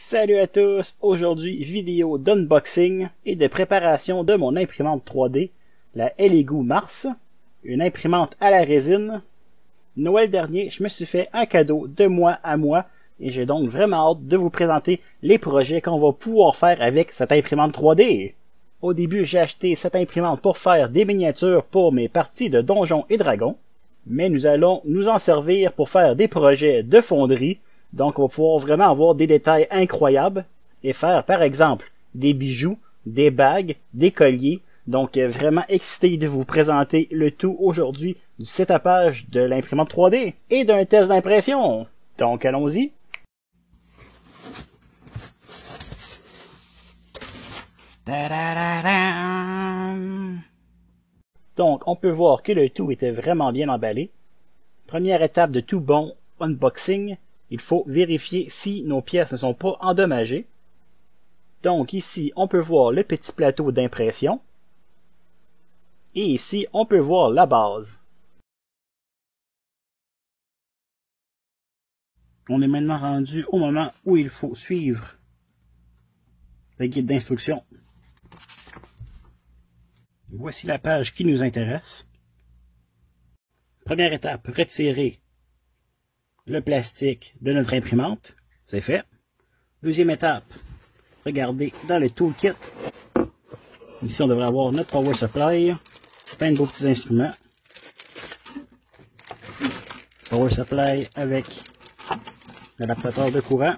Salut à tous! Aujourd'hui, vidéo d'unboxing et de préparation de mon imprimante 3D, la Elegoo Mars, une imprimante à la résine. Noël dernier, je me suis fait un cadeau de moi à moi et j'ai donc vraiment hâte de vous présenter les projets qu'on va pouvoir faire avec cette imprimante 3D. Au début, j'ai acheté cette imprimante pour faire des miniatures pour mes parties de Donjons et Dragons, mais nous allons nous en servir pour faire des projets de fonderie. Donc, on va pouvoir vraiment avoir des détails incroyables et faire, par exemple, des bijoux, des bagues, des colliers. Donc, vraiment excité de vous présenter le tout aujourd'hui du setupage de l'imprimante 3D et d'un test d'impression. Donc, allons-y. Donc, on peut voir que le tout était vraiment bien emballé. Première étape de tout bon unboxing. Il faut vérifier si nos pièces ne sont pas endommagées. Donc ici, on peut voir le petit plateau d'impression. Et ici, on peut voir la base. On est maintenant rendu au moment où il faut suivre le guide d'instruction. Voici la page qui nous intéresse. Première étape, retirer le plastique de notre imprimante. C'est fait. Deuxième étape, regardez dans le toolkit. Ici, on devrait avoir notre power supply, plein de beaux petits instruments. Power supply avec l'adaptateur de courant.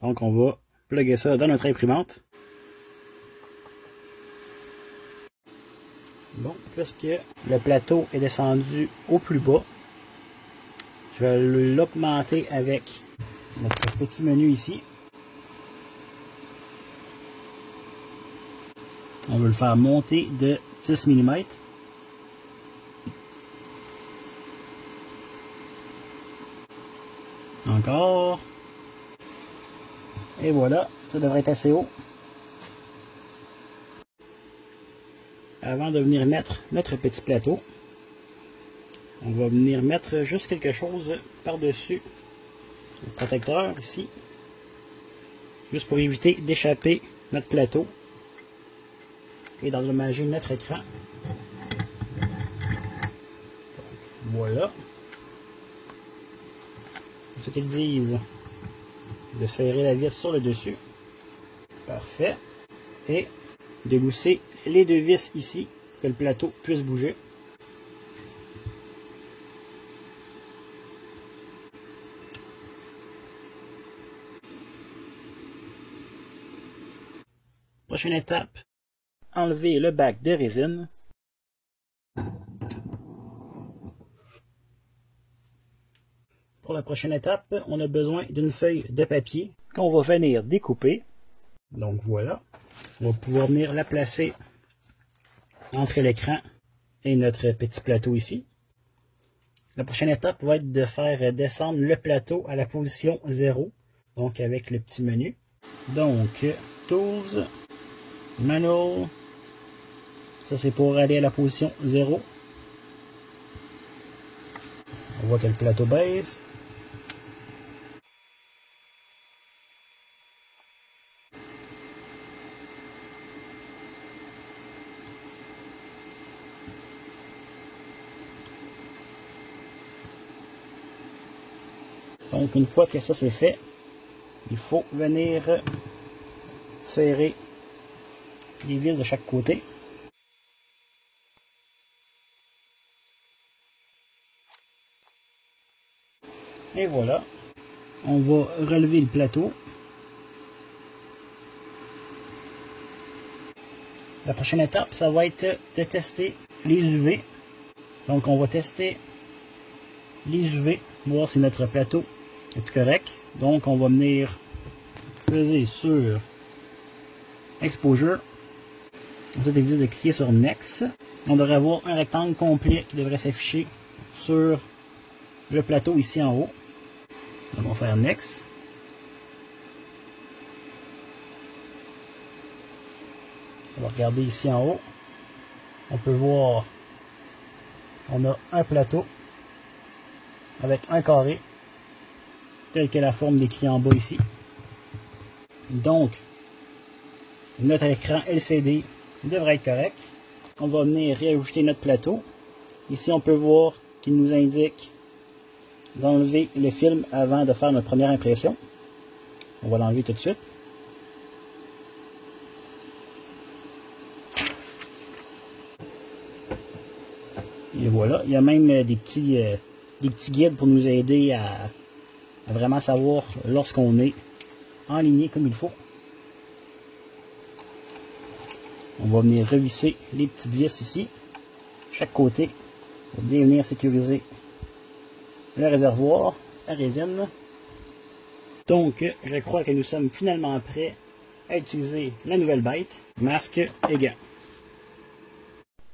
Donc, on va plugger ça dans notre imprimante. Bon, puisque le plateau est descendu au plus bas, je vais l'augmenter avec notre petit menu ici. On veut le faire monter de 10 mm. Encore. Et voilà, ça devrait être assez haut. Avant de venir mettre notre petit plateau, on va venir mettre juste quelque chose par-dessus le protecteur ici, juste pour éviter d'échapper notre plateau et d'endommager notre écran. Voilà. Ce qu'ils disent, de serrer la vis sur le dessus. Parfait. Et de lousser les deux vis ici, que le plateau puisse bouger. Prochaine étape, enlever le bac de résine. Pour la prochaine étape, on a besoin d'une feuille de papier qu'on va venir découper. Donc voilà, on va pouvoir venir la placer entre l'écran et notre petit plateau ici. La prochaine étape va être de faire descendre le plateau à la position 0, donc avec le petit menu. Donc, Tools, Manual, ça c'est pour aller à la position 0. On voit que le plateau baisse. Donc une fois que ça c'est fait, il faut venir serrer les vis de chaque côté. Et voilà, on va relever le plateau. La prochaine étape, ça va être de tester les UV. Donc on va tester les UV, voir si notre plateau est correct. Donc on va venir peser sur Exposure. Ensuite, il dit de cliquer sur Next. On devrait avoir un rectangle complet qui devrait s'afficher sur le plateau ici en haut. Donc on va faire Next. On va regarder ici en haut. On peut voir, on a un plateau avec un carré. telle que la forme décrite en bas ici. Donc, notre écran LCD devrait être correct. On va venir réajuster notre plateau. Ici, on peut voir qu'il nous indique d'enlever le film avant de faire notre première impression. On va l'enlever tout de suite. Et voilà, il y a même des petits guides pour nous aider à vraiment savoir lorsqu'on est enligné comme il faut. On va venir revisser les petites vis ici, chaque côté, pour bien venir sécuriser le réservoir à résine. Donc, je crois que nous sommes finalement prêts à utiliser la nouvelle bête, masque et gants.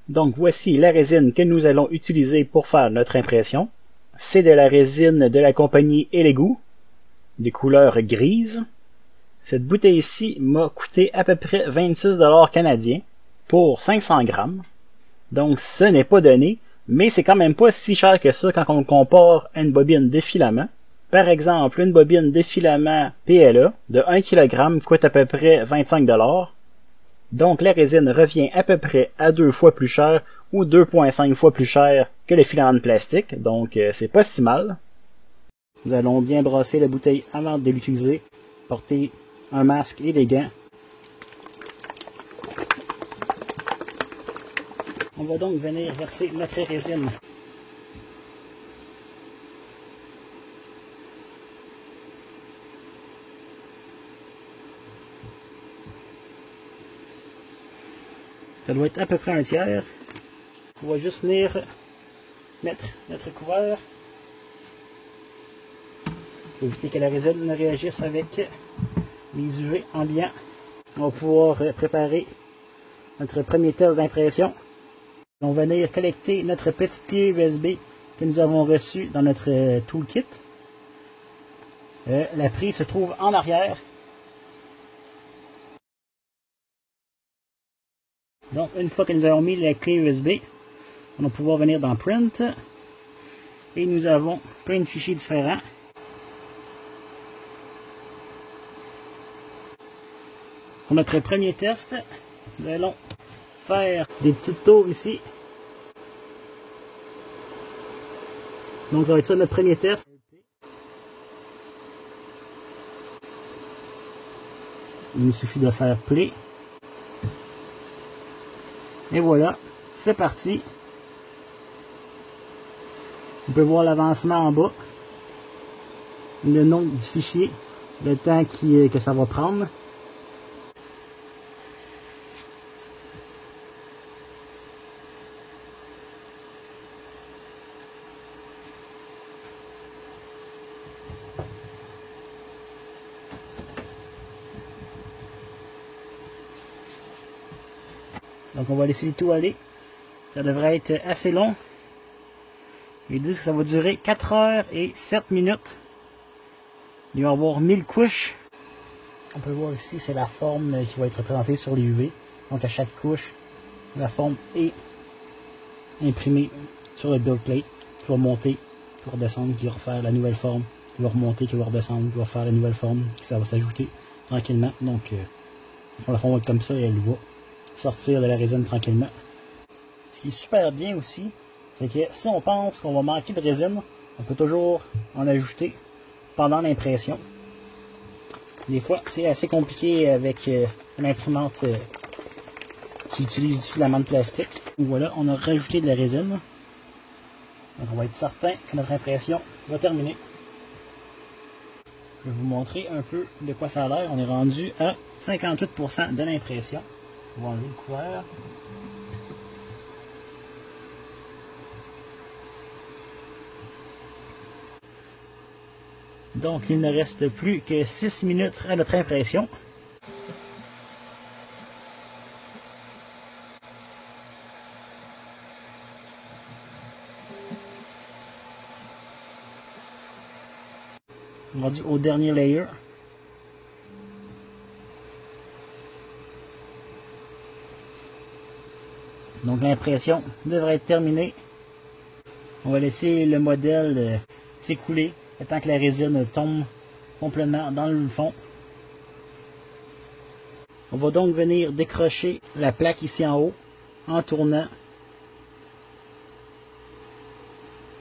Donc, voici la résine que nous allons utiliser pour faire notre impression. C'est de la résine de la compagnie Elegoo, de couleur grise. Cette bouteille ici m'a coûté à peu près 26 $ canadiens pour 500 grammes. Donc, ce n'est pas donné, mais c'est quand même pas si cher que ça quand on le compare à une bobine de filament. Par exemple, une bobine de filament PLA de 1 kg coûte à peu près 25 $. Donc la résine revient à peu près à 2 fois plus cher ou 2,5 fois plus cher que le filament de plastique, donc c'est pas si mal. Nous allons bien brasser la bouteille avant de l'utiliser, porter un masque et des gants. On va donc venir verser notre résine. Ça doit être à peu près un tiers. On va juste venir mettre notre couvert pour éviter que la résine ne réagisse avec les UV ambiants. On va pouvoir préparer notre premier test d'impression. On va venir collecter notre petite clé USB que nous avons reçue dans notre toolkit. La prise se trouve en arrière. Donc, une fois que nous avons mis la clé USB, on va pouvoir venir dans Print. Et nous avons plein de fichiers différents. Pour notre premier test, nous allons faire des petites tours ici. Donc, ça va être ça notre premier test. Il nous suffit de faire Play. Et voilà, c'est parti. On peut voir l'avancement en bas, le nom du fichier, le temps que ça va prendre. Donc on va laisser le tout aller. Ça devrait être assez long. Ils disent que ça va durer 4 heures et 7 minutes. Il va y avoir 1000 couches. On peut voir ici, c'est la forme qui va être représentée sur les UV. Donc à chaque couche, la forme est imprimée sur le build plate, qui va monter, qui va redescendre, qui va refaire la nouvelle forme, qui va remonter, qui va redescendre, qui va faire la nouvelle forme, ça va s'ajouter tranquillement. Donc la forme va être comme ça et elle va sortir de la résine tranquillement. Ce qui est super bien aussi, c'est que si on pense qu'on va manquer de résine, on peut toujours en ajouter pendant l'impression. Des fois, c'est assez compliqué avec une imprimante qui utilise du filament de plastique. Voilà, on a rajouté de la résine. Donc on va être certain que notre impression va terminer. Je vais vous montrer un peu de quoi ça a l'air. On est rendu à 58% de l'impression. On va enlever le couvert. Donc il ne reste plus que 6 minutes à notre impression. On est rendu au dernier layer. Donc l'impression devrait être terminée. On va laisser le modèle s'écouler le temps que la résine tombe complètement dans le fond. On va donc venir décrocher la plaque ici en haut en tournant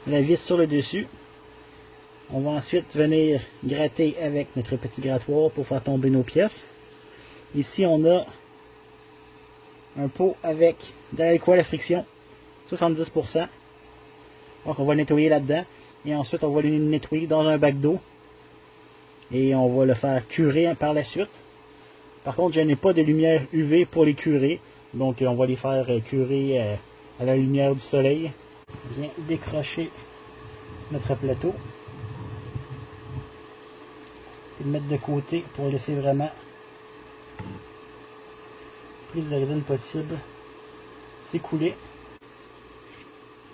la vis sur le dessus. On va ensuite venir gratter avec notre petit grattoir pour faire tomber nos pièces. Ici on a un pot avec de l'alcool à friction, 70%. Donc on va le nettoyer là-dedans. Et ensuite on va le nettoyer dans un bac d'eau. Et on va le faire curer par la suite. Par contre je n'ai pas de lumière UV pour les curer. Donc on va les faire curer à la lumière du soleil. On vient décrocher notre plateau. Et le mettre de côté pour laisser vraiment plus de résine possible s'écouler.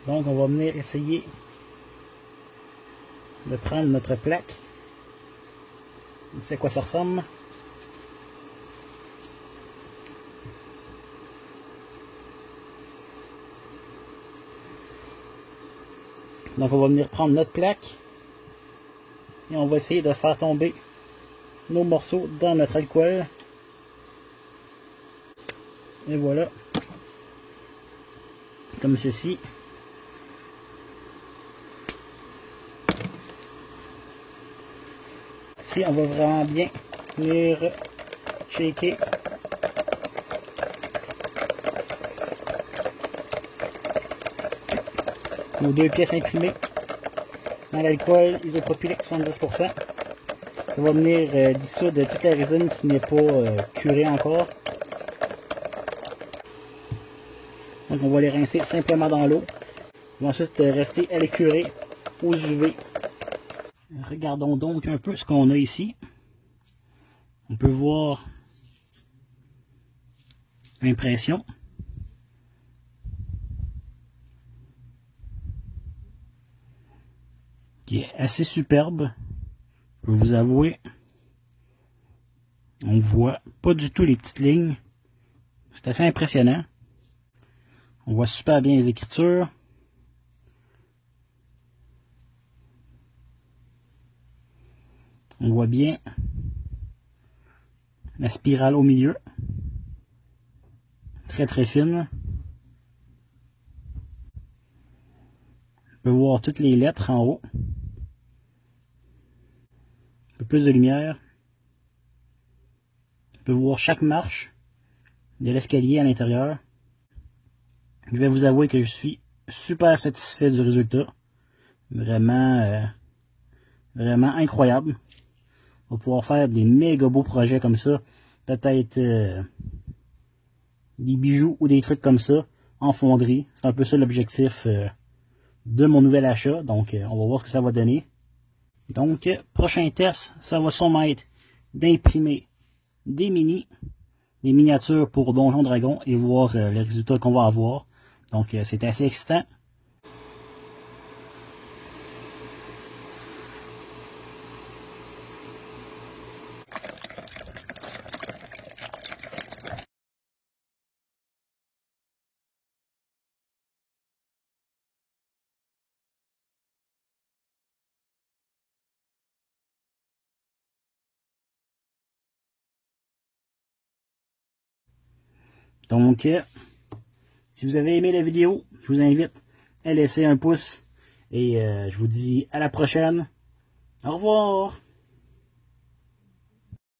Donc on va venir essayer de prendre notre plaque. On sait à quoi ça ressemble. Donc on va venir prendre notre plaque et on va essayer de faire tomber nos morceaux dans notre alcool. Et voilà, comme ceci. Ici on va vraiment bien venir shaker. Nos deux pièces imprimées dans l'alcool isopropylique 70%. Ça va venir dissoudre toute la résine qui n'est pas curée encore. Donc on va les rincer simplement dans l'eau. On va ensuite rester à les curer aux UV. Regardons donc un peu ce qu'on a ici. On peut voir l'impression. Qui est assez superbe. Je peux vous avouer. On voit pas du tout les petites lignes. C'est assez impressionnant. On voit super bien les écritures. On voit bien la spirale au milieu. Très très fine. On peut voir toutes les lettres en haut. Un peu plus de lumière. On peut voir chaque marche de l'escalier à l'intérieur. Je vais vous avouer que je suis super satisfait du résultat. Vraiment, vraiment incroyable. On va pouvoir faire des méga beaux projets comme ça. Peut-être des bijoux ou des trucs comme ça en fonderie. C'est un peu ça l'objectif de mon nouvel achat. Donc, on va voir ce que ça va donner. Donc, prochain test, ça va sûrement être d'imprimer des miniatures pour Donjon Dragon et voir les résultats qu'on va avoir. Donc, c'est assez excitant. Donc, si vous avez aimé la vidéo, je vous invite à laisser un pouce et je vous dis à la prochaine. Au revoir!